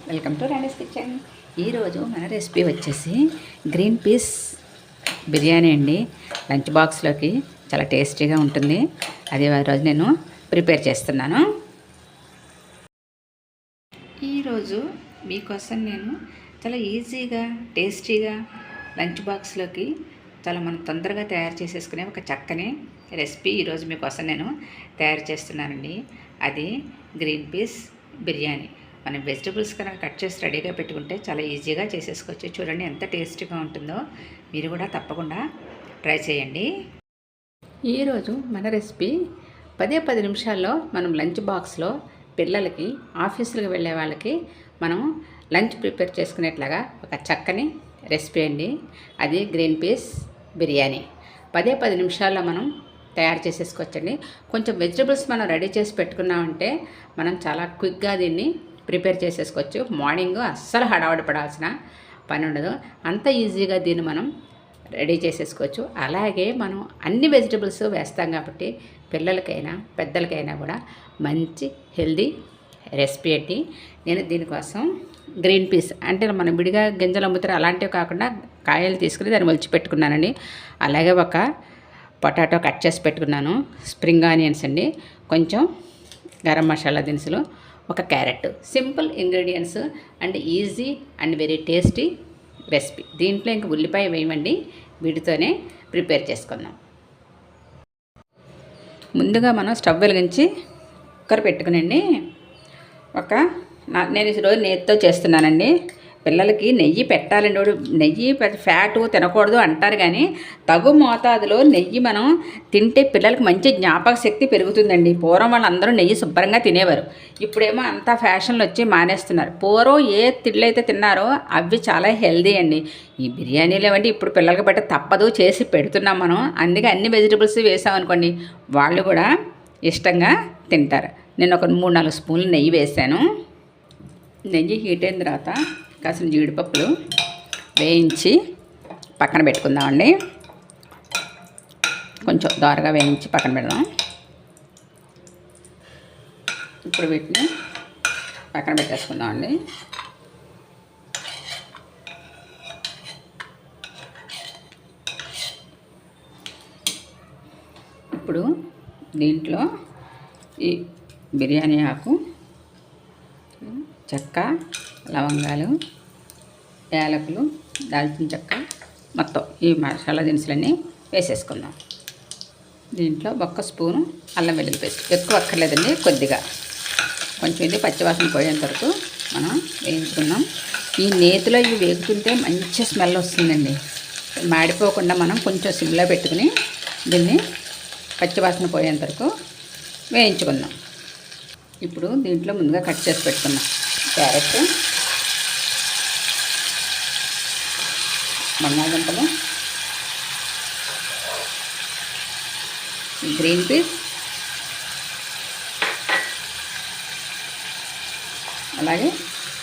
Welcome to Rani's kitchen. ఈరోజు మన recipe వచ్చేసి గ్రీన్ పీస్ బిర్యానీ అండి. లంచ్ బాక్స్లోకి చాలా టేస్టీగా ఉంటుంది. అదే రోజు నేను ప్రిపేర్ చేస్తున్నాను. ఈరోజు మీకోసం నేను చాలా ఈజీగా టేస్టీగా లంచ్ బాక్స్లోకి మనం తొందరగా తయారు చేసేసుకునే ఒక చక్కని రెసిపీ ఈరోజు మీకోసం నేను తయారు చేస్తున్నానండి. అది గ్రీన్ పీస్ బిర్యానీ. మనం వెజిటబుల్స్ కనుక కట్ చేసి రెడీగా పెట్టుకుంటే చాలా ఈజీగా చేసేసుకోవచ్చు. చూడండి ఎంత టేస్టీగా ఉంటుందో. మీరు కూడా తప్పకుండా ట్రై చేయండి. ఈరోజు మన రెసిపీ 10 నిమిషాల్లో మనం లంచ్ బాక్స్లో పిల్లలకి ఆఫీసులకు వెళ్ళే వాళ్ళకి మనం లంచ్ ప్రిపేర్ చేసుకునేట్లాగా ఒక చక్కని రెసిపీ అండి. అది గ్రీన్ పీస్ బిర్యానీ. 10 నిమిషాల్లో మనం తయారు చేసేసుకోవచ్చండి. కొంచెం వెజిటబుల్స్ మనం రెడీ చేసి పెట్టుకున్నామంటే మనం చాలా క్విక్గా దీన్ని ప్రిపేర్ చేసేసుకోవచ్చు. మార్నింగ్ అస్సలు హడావుడి పడాల్సిన పని ఉండదు. అంత ఈజీగా దీన్ని మనం రెడీ చేసేసుకోవచ్చు. అలాగే మనం అన్ని వెజిటబుల్స్ వేస్తాం కాబట్టి పిల్లలకైనా పెద్దలకైనా కూడా మంచి హెల్దీ రెసిపీ అండి. నేను దీనికోసం గ్రీన్ పీస్ అంటే మనం విడిగా గింజలు అమ్ముతారు అలాంటివి కాకుండా కాయలు తీసుకుని దాన్ని ఒలిచి పెట్టుకున్నానండి. అలాగే ఒక పొటాటో కట్ చేసి పెట్టుకున్నాను. స్ప్రింగ్ ఆనియన్స్ అండి, కొంచెం గరం మసాలా దినుసులు, ఒక carrot. Simple ingredients and easy and very tasty recipe. దీంట్లో ఇంక ఉల్లిపాయ వేయమండి. వీటితోనే ప్రిపేర్ చేసుకుందాం. ముందుగా మనం స్టవ్ వెలిగించి కుక్కర్ పెట్టుకునండి. నేను ఈరోజు నెయ్యితో చేస్తున్నానండి. పిల్లలకి నెయ్యి పెట్టాలండి. నెయ్యి ఫ్యాటు తినకూడదు అంటారు, కానీ తగు మోతాదులో నెయ్యి మనం తింటే పిల్లలకి మంచి జ్ఞాపక శక్తి పెరుగుతుందండి. పూర్వం వాళ్ళందరూ నెయ్యి శుభ్రంగా తినేవారు. ఇప్పుడేమో అంతా ఫ్యాషన్లు వచ్చి మానేస్తున్నారు. పూర్వం ఏ తిళ్ళు అయితే తిన్నారో అవి చాలా హెల్దీ అండి. ఈ బిర్యానీలు ఏమంటే ఇప్పుడు పిల్లలకి బట్టి తప్పదు, చేసి పెడుతున్నాం మనం. అందుకే అన్ని వెజిటబుల్స్ వేసామనుకోండి వాళ్ళు కూడా ఇష్టంగా తింటారు. నేను ఒక 3-4 స్పూన్లు నెయ్యి వేసాను. నెయ్యి హీట్ అయిన తర్వాత కాసిన జీడిపప్పులు వేయించి పక్కన పెట్టుకుందామండి. కొంచెం దోరగా వేయించి పక్కన పెడదాం. ఇప్పుడు వీటిని పక్కన పెట్టేసుకుందామండి. ఇప్పుడు దీంట్లో ఈ బిర్యానీ ఆకు, చెక్క, లవంగాలు, యాలకులు, దాల్చిన చెక్క, మొత్తం ఈ మసాలా దినుసులన్నీ వేసేసుకుందాం. దీంట్లో 1 స్పూను అల్లం వెల్లుల్లి పేస్ట్. ఎక్కువ అక్కర్లేదండి, కొద్దిగా. కొంచెం ఇది పచ్చివాసన పోయేంత వరకు మనం వేయించుకుందాం. ఈ నేతిలో ఇవి వేగుతుంటే మంచి స్మెల్ వస్తుందండి. మాడిపోకుండా మనం కొంచెం సిమ్లో పెట్టుకుని దీన్ని పచ్చివాసన పోయేంత వరకు వేయించుకుందాం. ఇప్పుడు దీంట్లో ముందుగా కట్ చేసి పెట్టుకున్నాం క్యారెట్, బంగాళదుంపలు, గ్రీన్ పీస్, అలాగే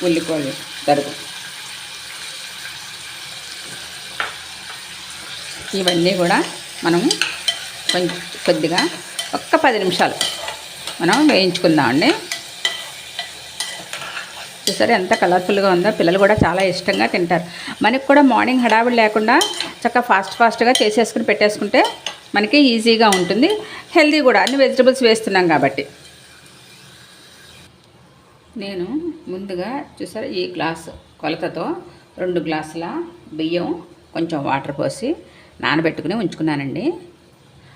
ఉల్లిపాయలు తరుగు. ఇవన్నీ కూడా మనము కొద్దిగా 10 నిమిషాలు మనం వేయించుకుందామండి. చూసారు ఎంత కలర్ఫుల్గా ఉందో. పిల్లలు కూడా చాలా ఇష్టంగా తింటారు. మనకి కూడా మార్నింగ్ హడావిడి లేకుండా చక్కగా ఫాస్ట్గా చేసేసుకుని పెట్టేసుకుంటే మనకి ఈజీగా ఉంటుంది. హెల్దీ కూడా, అన్ని వెజిటబుల్స్ వేస్తున్నాం కాబట్టి. నేను ముందుగా చూసారు ఈ గ్లాసు కొలతతో 2 గ్లాసుల బియ్యం కొంచెం వాటర్ పోసి నానబెట్టుకుని ఉంచుకున్నానండి.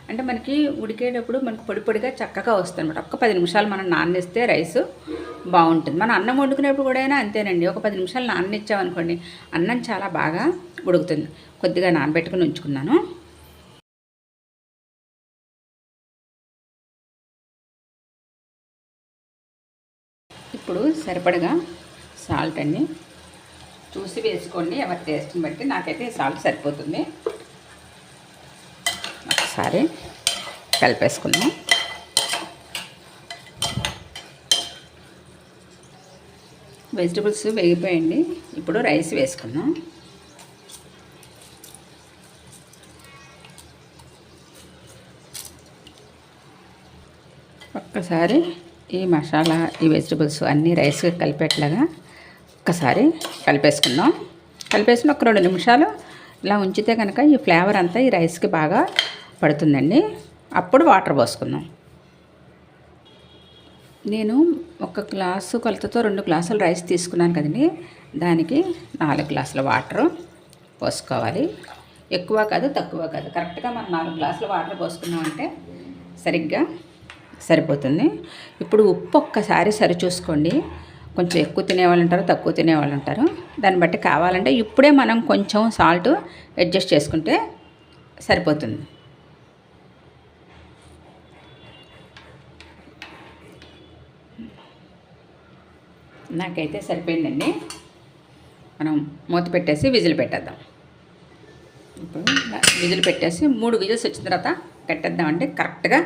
అంటే మనకి ఉడికేటప్పుడు మనకు పొడిగా చక్కగా వస్తుంది అనమాట. 10 నిమిషాలు మనం నాననిస్తే రైస్ బాగుంటుంది. మనం అన్నం వండుకునేప్పుడు కూడా అంతేనండి. 10 నిమిషాలు నాననిచ్చామనుకోండి అన్నం చాలా బాగా ఉడుకుతుంది. కొద్దిగా నానబెట్టుకుని ఉంచుకున్నాను. ఇప్పుడు సరిపడగా సాల్ట్ అండి చూసి వేసుకోండి, ఎవరి టేస్ట్ని బట్టి. నాకైతే సాల్ట్ సరిపోతుంది. ఒకసారి కలిపేసుకుందాం. వెజిటబుల్స్ వేగిపోయండి. ఇప్పుడు రైస్ వేసుకుందాం. ఒక్కసారి ఈ మసాలా, ఈ వెజిటబుల్స్ అన్నీ రైస్కి కలిపేట్లాగా ఒక్కసారి కలిపేసుకుందాం. కలిపేసిన ఒక 2 నిమిషాలు ఇలా ఉంచితే కనుక ఈ ఫ్లేవర్ అంతా ఈ రైస్కి బాగా పడుతుందండి. అప్పుడు వాటర్ పోసుకుందాం. నేను 1 గ్లాసు కొలతతో 2 గ్లాసులు రైస్ తీసుకున్నాను కదండి. దానికి 4 గ్లాసుల వాటర్ పోసుకోవాలి. ఎక్కువ కాదు, తక్కువ కాదు, కరెక్ట్గా మనం 4 గ్లాసుల వాటర్ పోసుకున్నామంటే సరిగ్గా సరిపోతుంది. ఇప్పుడు ఉప్పు ఒక్కసారి సరి చూసుకోండి. కొంచెం ఎక్కువ తినేవాళ్ళు ఉంటారు, తక్కువ తినేవాళ్ళు ఉంటారు. దాన్ని బట్టి కావాలంటే ఇప్పుడే మనం కొంచెం సాల్ట్ అడ్జస్ట్ చేసుకుంటే సరిపోతుంది. నాకైతే సరిపోయిందండి. మనం మూత పెట్టేసి విజిల్ పెట్టేద్దాం. ఇప్పుడు విజిల్ పెట్టేసి 3 విజిల్స్ వచ్చిన తర్వాత కట్టేద్దామంటే కరెక్ట్గా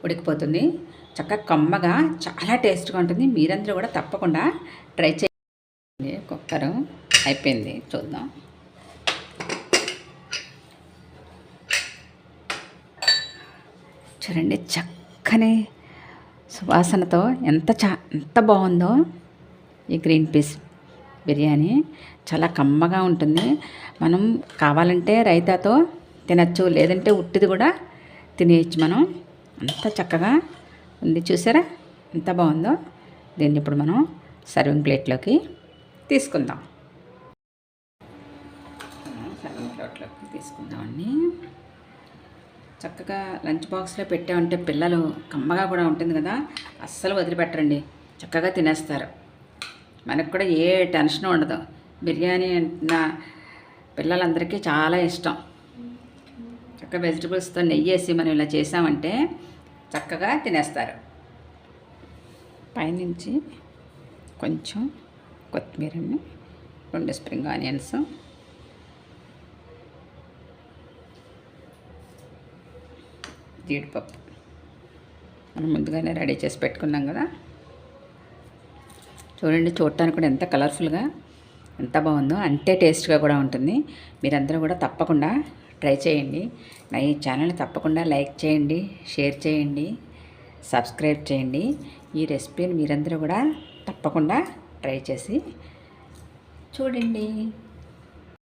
ఉడికిపోతుంది. చక్కగా కమ్మగా చాలా టేస్ట్గా ఉంటుంది. మీరందరూ కూడా తప్పకుండా ట్రై చేయండి. కుక్కర్ అయిపోయింది, చూద్దాం. చూడండి చక్కని సువాసనతో ఎంత బాగుందో ఈ గ్రీన్ పీస్ బిర్యానీ. చాలా కమ్మగా ఉంటుంది. మనం కావాలంటే రైతాతో తినచ్చు, లేదంటే ఉట్టిది కూడా తినేయచ్చు మనం. అంత చక్కగా ఉంది, చూసారా ఎంత బాగుందో. దీన్ని ఇప్పుడు మనం సర్వింగ్ ప్లేట్లోకి తీసుకుందాం. సర్వింగ్ ప్లేట్లోకి తీసుకుందామండి. చక్కగా లంచ్ బాక్స్లో పెట్టామంటే పిల్లలు కమ్మగా కూడా ఉంటుంది కదా, అస్సలు వదిలిపెట్టరండి, చక్కగా తినేస్తారు. మనకు కూడా ఏ టెన్షన్ ఉండదు. బిర్యానీ నా పిల్లలందరికీ చాలా ఇష్టం. చక్కగా వెజిటబుల్స్తో నెయ్యి వేసి మనం ఇలా చేసామంటే చక్కగా తినేస్తారు. పైనుంచి కొంచెం కొత్తిమీరని, 2 స్ప్రింగ్ ఆనియన్స్, జీడిపప్పు మనం ముందుగానే రెడీ చేసి పెట్టుకున్నాం కదా. చూడండి, చూడటానికి కూడా ఎంత కలర్ఫుల్గా ఎంత బాగుందో, అంతే టేస్ట్గా కూడా ఉంటుంది. మీరందరూ కూడా తప్పకుండా ట్రై చేయండి. నా ఈ ఛానల్ని తప్పకుండా లైక్ చేయండి, షేర్ చేయండి, సబ్స్క్రైబ్ చేయండి. ఈ రెసిపీని మీరందరూ కూడా తప్పకుండా ట్రై చేసి చూడండి.